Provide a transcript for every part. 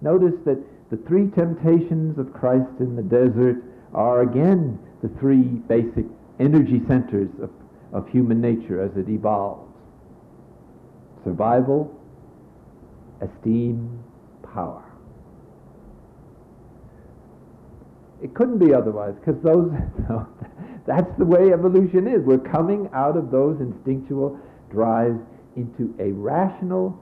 Notice that the three temptations of Christ in the desert are again the three basic energy centers of human nature as it evolves. Survival, esteem, power. It couldn't be otherwise, because that's the way evolution is. We're coming out of those instinctual drives into a rational,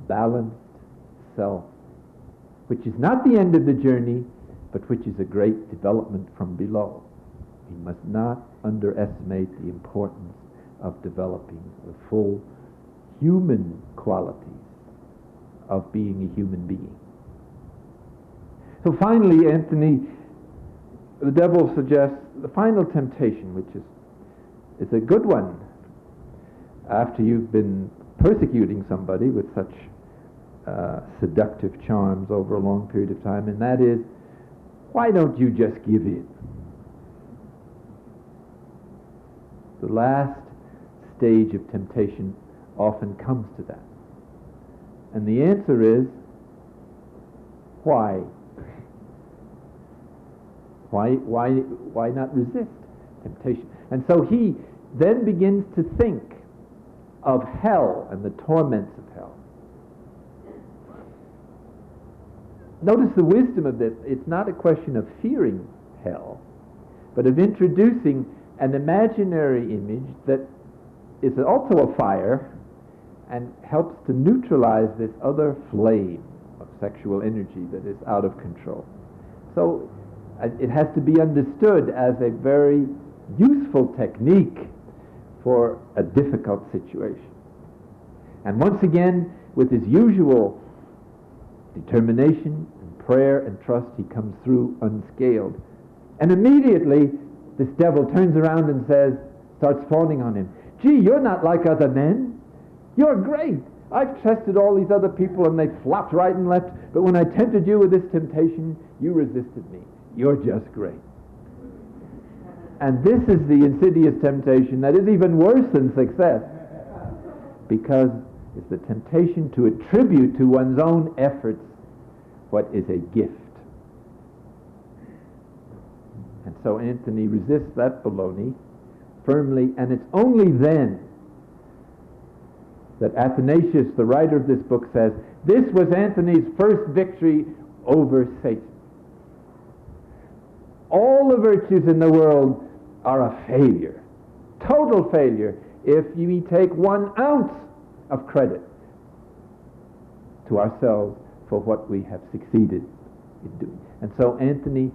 balanced self, which is not the end of the journey, but which is a great development from below. We must not underestimate the importance of developing the full human qualities of being a human being. So finally, Anthony, the devil suggests the final temptation, which is a good one after you've been persecuting somebody with such seductive charms over a long period of time, and that is, why don't you just give in? The last stage of temptation often comes to that. And the answer is, why? Why not resist temptation? And so he then begins to think of hell and the torments of hell. Notice the wisdom of this. It's not a question of fearing hell, but of introducing an imaginary image that is also a fire and helps to neutralize this other flame of sexual energy that is out of control. So it has to be understood as a very useful technique for a difficult situation. And once again, with his usual determination and prayer and trust, he comes through unscaled. And immediately, this devil turns around and starts fawning on him. Gee, you're not like other men. You're great. I've tested all these other people and they flopped right and left, but when I tempted you with this temptation, you resisted me. You're just great. And this is the insidious temptation that is even worse than success, because it's the temptation to attribute to one's own efforts what is a gift. And so Anthony resists that baloney firmly, and it's only then that Athanasius, the writer of this book, says, this was Anthony's first victory over Satan. All the virtues in the world are a failure, total failure, if we take 1 ounce of credit to ourselves for what we have succeeded in doing. And so Anthony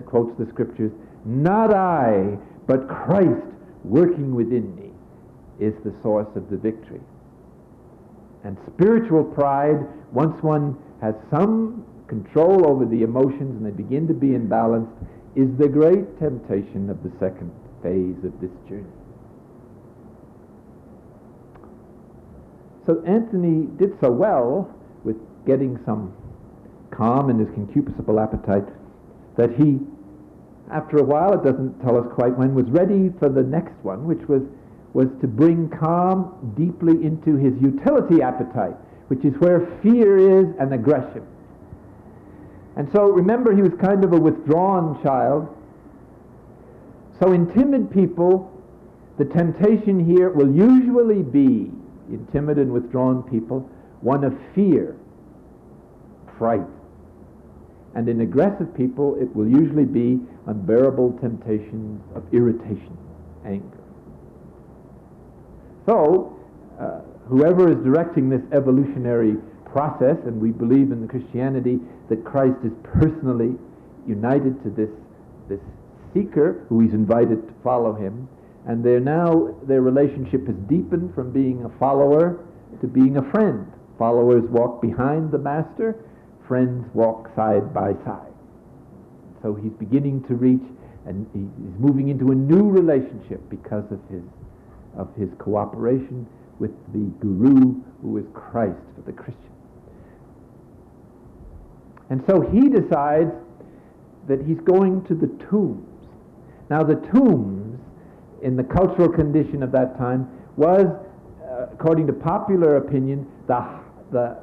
quotes the scriptures, not I, but Christ working within me is the source of the victory. And spiritual pride, once one has some control over the emotions and they begin to be imbalanced, is the great temptation of the second phase of this journey. So Anthony did so well with getting some calm in his concupiscible appetite that he, after a while, it doesn't tell us quite when, was ready for the next one, which was to bring calm deeply into his utility appetite, which is where fear is and aggression. And so remember, he was kind of a withdrawn child. So in timid people, the temptation here will usually be, in timid and withdrawn people, one of fear, fright. And in aggressive people, it will usually be unbearable temptations of irritation, anger. So, whoever is directing this evolutionary process, and we believe in the Christianity that Christ is personally united to this seeker who he's invited to follow him, and their relationship has deepened from being a follower to being a friend. Followers walk behind the master, friends walk side by side. So he's beginning to reach, and he's moving into a new relationship because of his cooperation with the guru who is Christ for the Christian. And so he decides that he's going to the tombs. Now the tombs, in the cultural condition of that time, was, according to popular opinion, the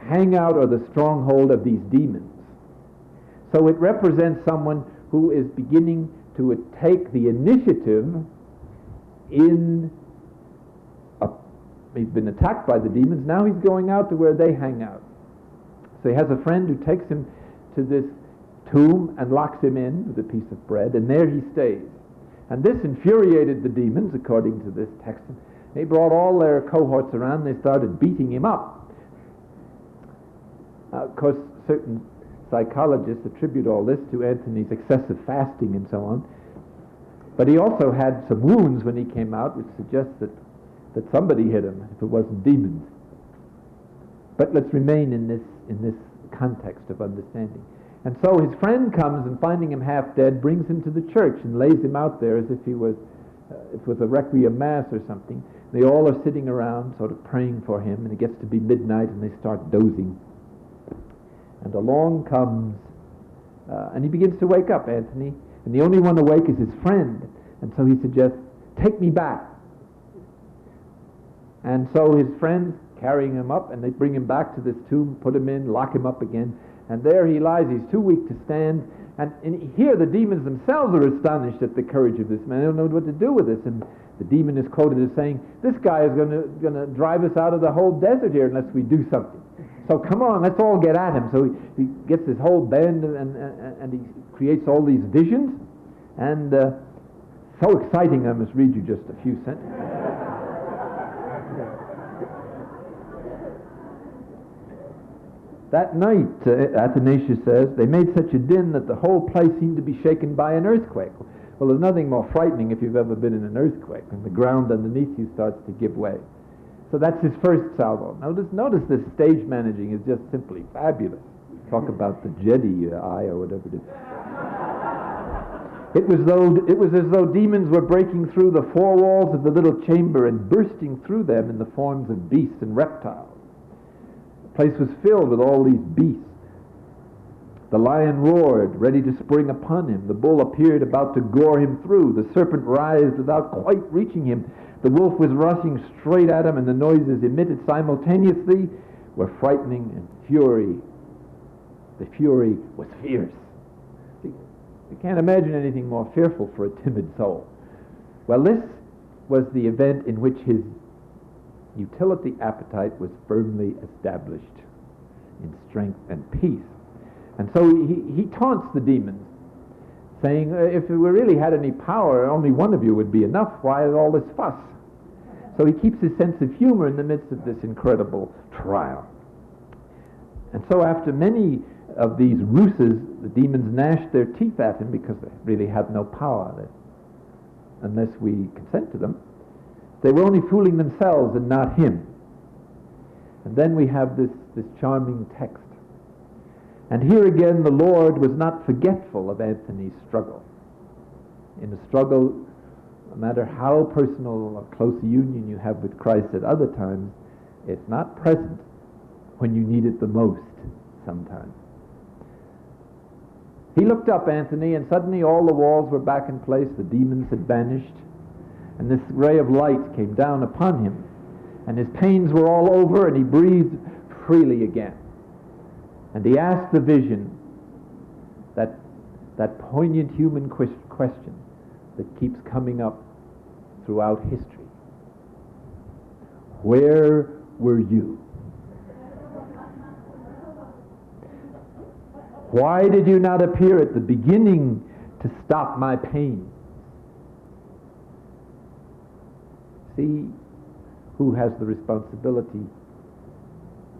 hangout or the stronghold of these demons. So it represents someone who is beginning to take the initiative in he's been attacked by the demons, now he's going out to where they hang out. So he has a friend who takes him to this tomb and locks him in with a piece of bread, and there he stays. And this infuriated the demons, according to this text. They brought all their cohorts around, they started beating him up. Of course, certain psychologists attribute all this to Antony's excessive fasting and so on. But he also had some wounds when he came out, which suggests that somebody hit him, if it wasn't demons. But let's remain in this context of understanding. And so his friend comes and, finding him half dead, brings him to the church and lays him out there as if it was a requiem mass or something. They all are sitting around sort of praying for him, and it gets to be midnight and they start dozing. And along comes, and he begins to wake up, Antony, and the only one awake is his friend. And so he suggests, "Take me back." And so his friends carrying him up, and they bring him back to this tomb, put him in, lock him up again, and there he lies. He's too weak to stand. And here the demons themselves are astonished at the courage of this man. They don't know what to do with this. And the demon is quoted as saying, "This guy is going to drive us out of the whole desert here unless we do something. So come on, let's all get at him." So he gets his whole band, and he creates all these visions. And so exciting, I must read you just a few sentences. That night, Athanasius says, they made such a din that the whole place seemed to be shaken by an earthquake. Well, there's nothing more frightening if you've ever been in an earthquake, and the ground underneath you starts to give way. So that's his first salvo. Notice this stage managing is just simply fabulous. Talk about the Jedi eye or whatever it is. It was as though demons were breaking through the four walls of the little chamber and bursting through them in the forms of beasts and reptiles. The place was filled with all these beasts. The lion roared, ready to spring upon him. The bull appeared about to gore him through. The serpent writhed without quite reaching him. The wolf was rushing straight at him, and the noises emitted simultaneously were frightening and fury. The fury was fierce. You can't imagine anything more fearful for a timid soul. Well, this was the event in which his utility appetite was firmly established in strength and peace. And so he taunts the demons, saying, if we really had any power, only one of you would be enough. Why all this fuss? So he keeps his sense of humor in the midst of this incredible trial. And so after many of these ruses, the demons gnashed their teeth at him because they really had no power unless we consent to them. They were only fooling themselves and not him. And then we have this charming text. And here again the Lord was not forgetful of Antony's struggle. In a struggle, no matter how personal or close a union you have with Christ at other times, it's not present when you need it the most sometimes. He looked up, Antony, and suddenly all the walls were back in place, the demons had vanished, and this ray of light came down upon him, and his pains were all over, and he breathed freely again. And he asked the vision, that poignant human question that keeps coming up throughout history. Where were you? Why did you not appear at the beginning to stop my pain? See who has the responsibility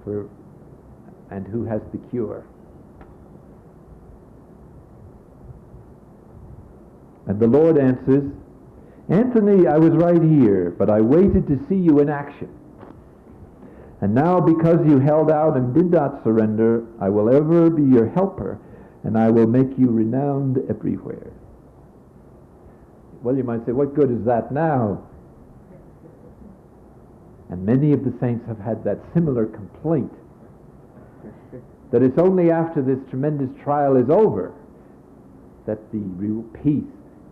for and who has the cure. And the Lord answers, Antony, I was right here, but I waited to see you in action. And now, because you held out and did not surrender, I will ever be your helper, and I will make you renowned everywhere. Well, you might say, what good is that now? And many of the saints have had that similar complaint, that it's only after this tremendous trial is over that the real peace,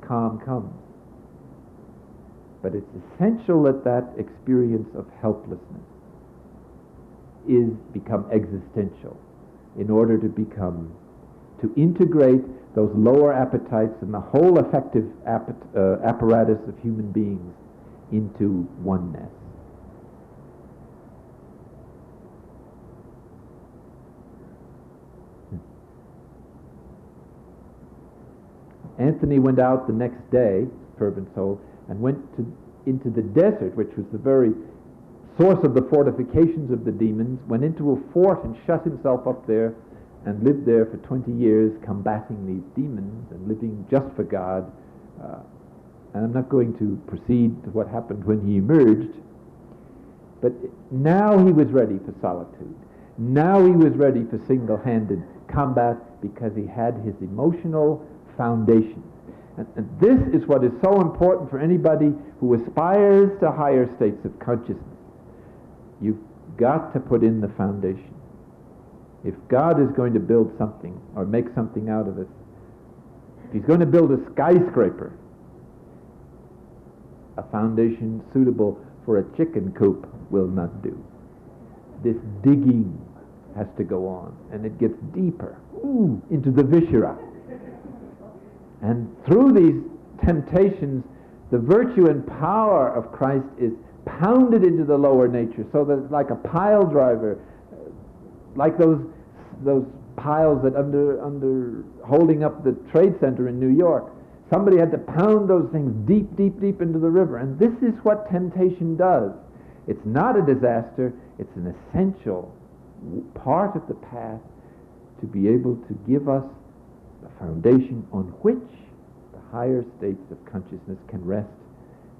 calm comes. But it's essential that experience of helplessness is become existential in order to integrate those lower appetites and the whole affective apparatus of human beings into oneness. Anthony went out the next day, fervent soul, and went into the desert, which was the very source of the fortifications of the demons, went into a fort and shut himself up there and lived there for 20 years combating these demons and living just for God. And I'm not going to proceed to what happened when he emerged, but now he was ready for solitude. Now he was ready for single-handed combat because he had his emotional foundation. And this is what is so important for anybody who aspires to higher states of consciousness. You've got to put in the foundation. If God is going to build something or make something out of it, if he's going to build a skyscraper, a foundation suitable for a chicken coop will not do. This digging has to go on, and it gets deeper into the viscera. And through these temptations, the virtue and power of Christ is pounded into the lower nature, so that it's like a pile driver, like those piles that under holding up the Trade Center in New York. Somebody had to pound those things deep, deep, deep into the river. And this is what temptation does. It's not a disaster. It's an essential part of the path to be able to give us the foundation on which the higher states of consciousness can rest.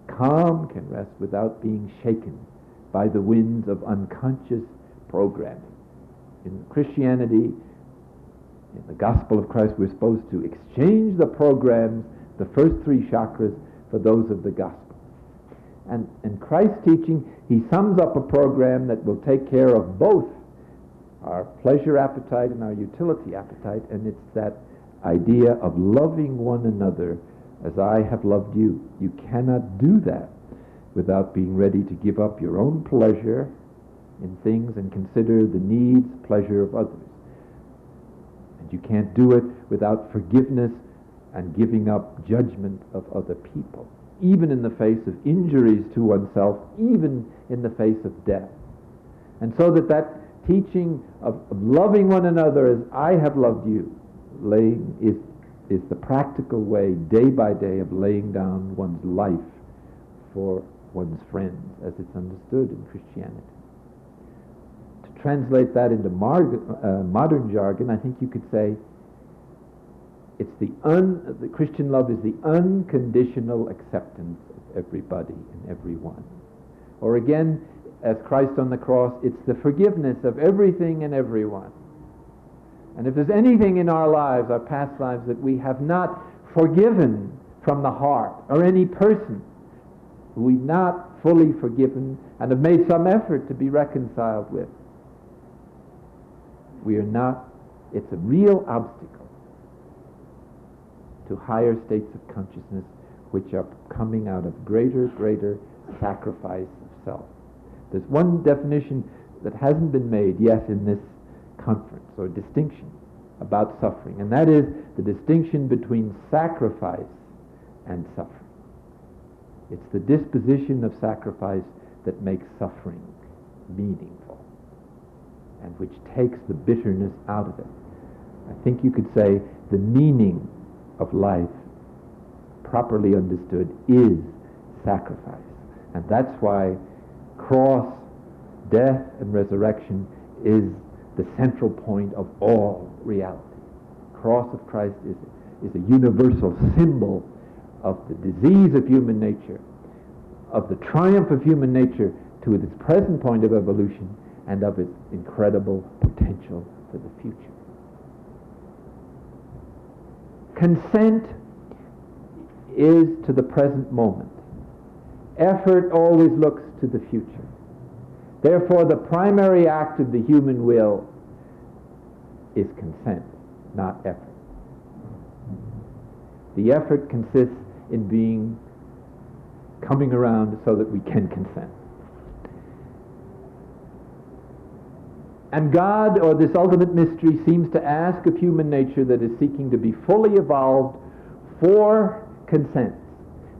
Calm can rest without being shaken by the winds of unconscious programming. In Christianity, in the gospel of Christ, we're supposed to exchange the programs, the first three chakras, for those of the gospel. And in Christ's teaching, he sums up a program that will take care of both our pleasure appetite and our utility appetite, and it's that idea of loving one another as I have loved you. You cannot do that without being ready to give up your own pleasure in things and consider the needs, pleasure of others. And you can't do it without forgiveness and giving up judgment of other people, even in the face of injuries to oneself, even in the face of death. And so that teaching of loving one another as I have loved you is the practical way, day by day, of laying down one's life for one's friends, as it's understood in Christianity. To translate that into modern jargon, I think you could say it's the Christian love is the unconditional acceptance of everybody and everyone. Or again, as Christ on the cross, it's the forgiveness of everything and everyone. And if there's anything in our lives, our past lives, that we have not forgiven from the heart, or any person who we've not fully forgiven and have made some effort to be reconciled with, it's a real obstacle to higher states of consciousness, which are coming out of greater sacrifice of self. There's one definition that hasn't been made yet in this conference, or distinction about suffering, and that is the distinction between sacrifice and suffering. It's the disposition of sacrifice that makes suffering meaningful and which takes the bitterness out of it. I think you could say the meaning of life, properly understood, is sacrifice. And that's why cross, death, and resurrection is the central point of all reality. Cross of Christ is a universal symbol of the disease of human nature, of the triumph of human nature to its present point of evolution, and of its incredible potential for the future. Consent is to the present moment. Effort always looks to the future. Therefore, the primary act of the human will is consent, not effort. The effort consists in coming around so that we can consent. And God, or this ultimate mystery, seems to ask of human nature that is seeking to be fully evolved 4 consents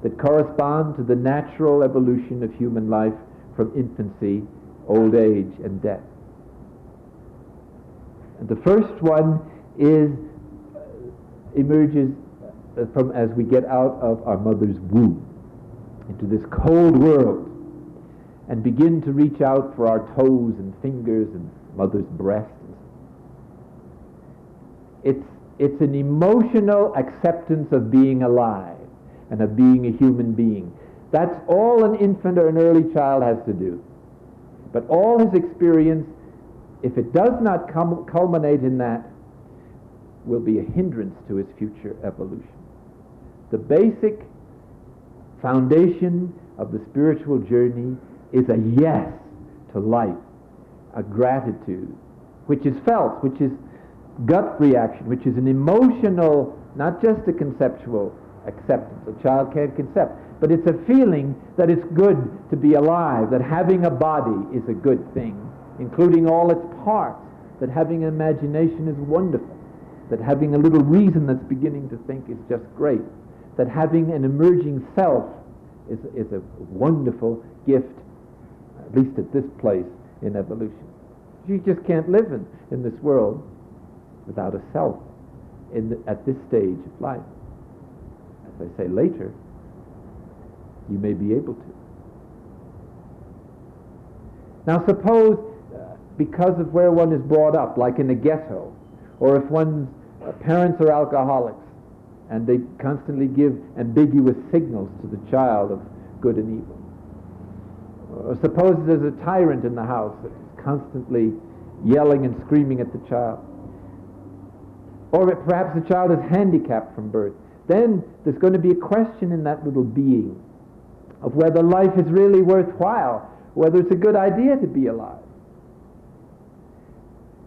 that correspond to the natural evolution of human life from infancy, old age, and death. And the first one emerges from as we get out of our mother's womb into this cold world and begin to reach out for our toes and fingers and mother's breast. It's an emotional acceptance of being alive and of being a human being. That's all an infant or an early child has to do. But all his experience, if it does not culminate in that, will be a hindrance to his future evolution. The basic foundation of the spiritual journey is a yes to life, a gratitude, which is felt, which is gut reaction, which is an emotional, not just a conceptual acceptance. A child can't concept, but it's a feeling that it's good to be alive, that having a body is a good thing, including all its parts, that having an imagination is wonderful, that having a little reason that's beginning to think is just great, that having an emerging self is a wonderful gift, at least at this place in evolution. You just can't live in this world without a self at this stage of life. As I say later, you may be able to. Now suppose, because of where one is brought up, like in a ghetto, or if one's parents are alcoholics, and they constantly give ambiguous signals to the child of good and evil. Or suppose there's a tyrant in the house that is constantly yelling and screaming at the child. Or perhaps the child is handicapped from birth. Then there's going to be a question in that little being of whether life is really worthwhile, whether it's a good idea to be alive.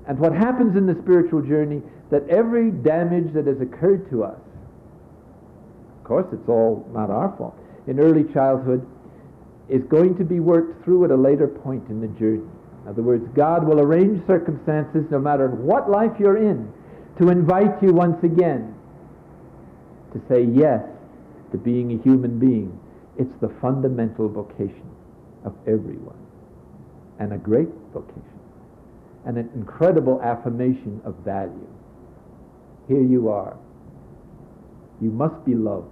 And what happens in the spiritual journey, that every damage that has occurred to us, of course it's all not our fault, in early childhood, is going to be worked through at a later point in the journey. In other words, God will arrange circumstances, no matter what life you're in, to invite you once again to say yes to being a human being. It's the fundamental vocation of everyone, and a great vocation, and an incredible affirmation of value. Here you are. You must be loved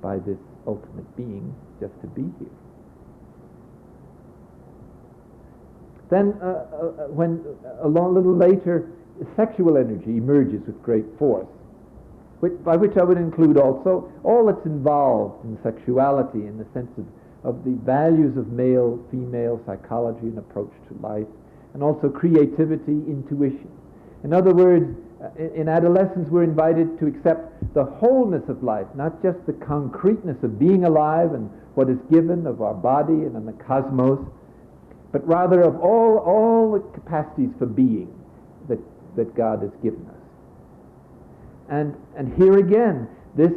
by this ultimate being just to be here. Then, when a little later, sexual energy emerges with great force, by which I would include also all that's involved in sexuality in the sense of the values of male-female psychology and approach to life, and also creativity, intuition. In other words, in adolescence we're invited to accept the wholeness of life, not just the concreteness of being alive and what is given of our body and in the cosmos, but rather of all the capacities for being that God has given us. And here again, this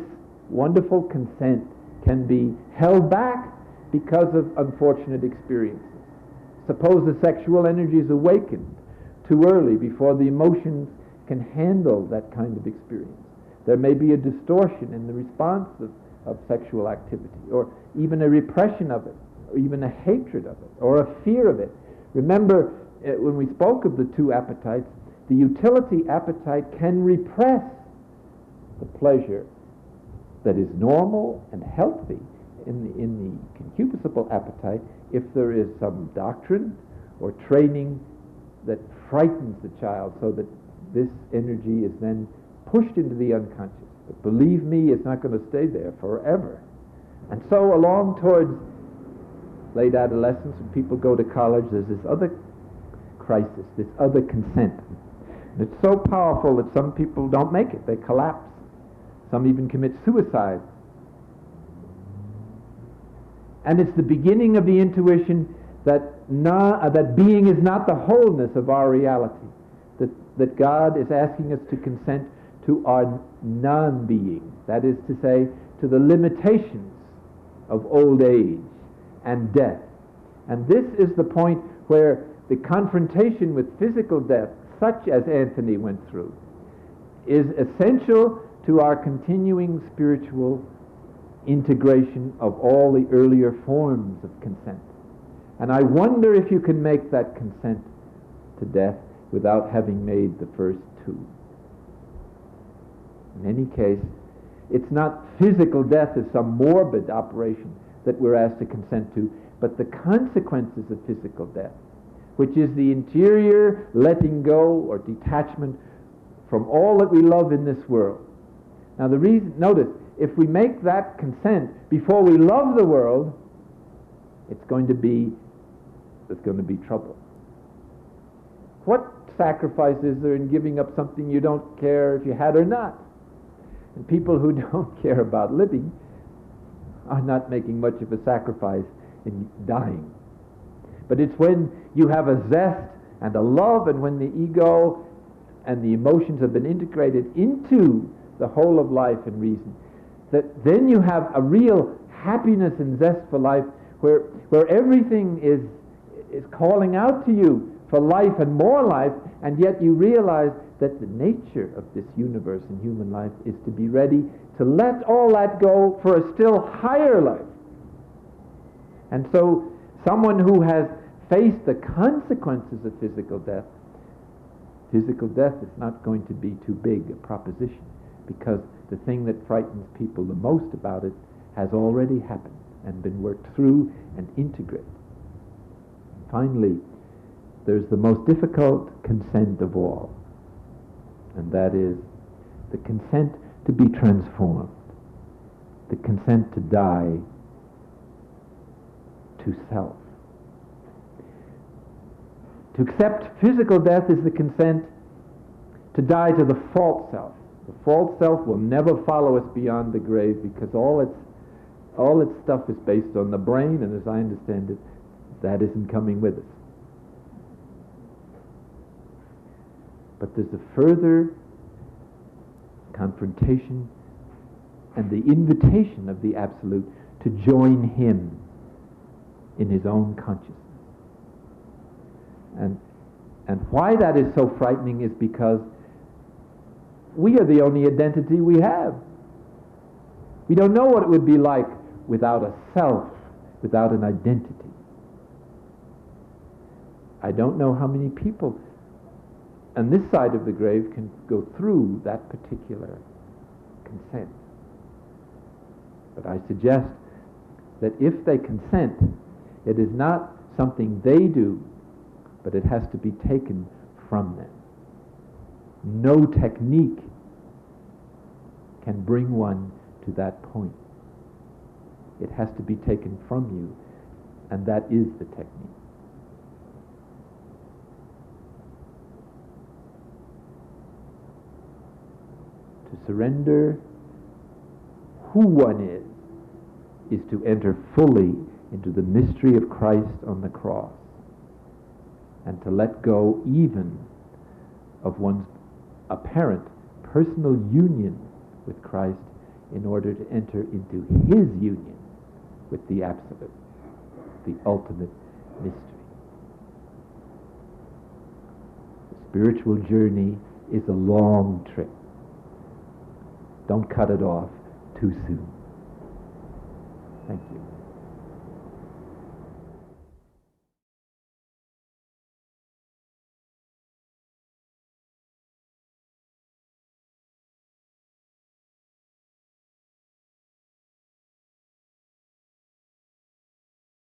wonderful consent can be held back because of unfortunate experiences. Suppose the sexual energy is awakened too early before the emotions can handle that kind of experience. There may be a distortion in the response of sexual activity, or even a repression of it, or even a hatred of it, or a fear of it. Remember, when we spoke of the two appetites, the utility appetite can repress the pleasure that is normal and healthy in the concupiscible appetite if there is some doctrine or training that frightens the child so that this energy is then pushed into the unconscious. But believe me, it's not going to stay there forever. And so along towards late adolescence, when people go to college, there's this other crisis, this other consent. And it's so powerful that some people don't make it. They collapse. Some even commit suicide. And it's the beginning of the intuition that being is not the wholeness of our reality, that God is asking us to consent to our non-being, that is to say, to the limitations of old age and death. And this is the point where the confrontation with physical death, such as Anthony went through, is essential to our continuing spiritual integration of all the earlier forms of consent. And I wonder if you can make that consent to death without having made the first two. In any case, it's not physical death as some morbid operation that we're asked to consent to, but the consequences of physical death, which is the interior letting go or detachment from all that we love in this world. Now the reason, notice, if we make that consent before we love the world, there's going to be trouble. What sacrifice is there in giving up something you don't care if you had or not? And people who don't care about living are not making much of a sacrifice in dying. But it's when you have a zest and a love, and when the ego and the emotions have been integrated into the whole of life and reason, that then you have a real happiness and zest for life, where everything is calling out to you for life and more life, and yet you realize that the nature of this universe and human life is to be ready to let all that go for a still higher life. And so someone who has faced the consequences of physical death is not going to be too big a proposition, because the thing that frightens people the most about it has already happened and been worked through and integrated. Finally, there's the most difficult consent of all, and that is the consent to be transformed, the consent to die to self. To accept physical death is the consent to die to the false self. The false self will never follow us beyond the grave, because all its stuff is based on the brain, and as I understand it, that isn't coming with us. But there's a further confrontation and the invitation of the Absolute to join him in his own consciousness. And why that is so frightening is because we are the only identity we have. We don't know what it would be like without a self, without an identity. I don't know how many people on this side of the grave can go through that particular consent. But I suggest that if they consent, it is not something they do, but it has to be taken from them. No technique can bring one to that point. It has to be taken from you, and that is the technique. To surrender who one is to enter fully into the mystery of Christ on the cross, and to let go even of one's apparent personal union with Christ in order to enter into his union with the Absolute, the ultimate mystery. The spiritual journey is a long trip. Don't cut it off too soon. Thank you.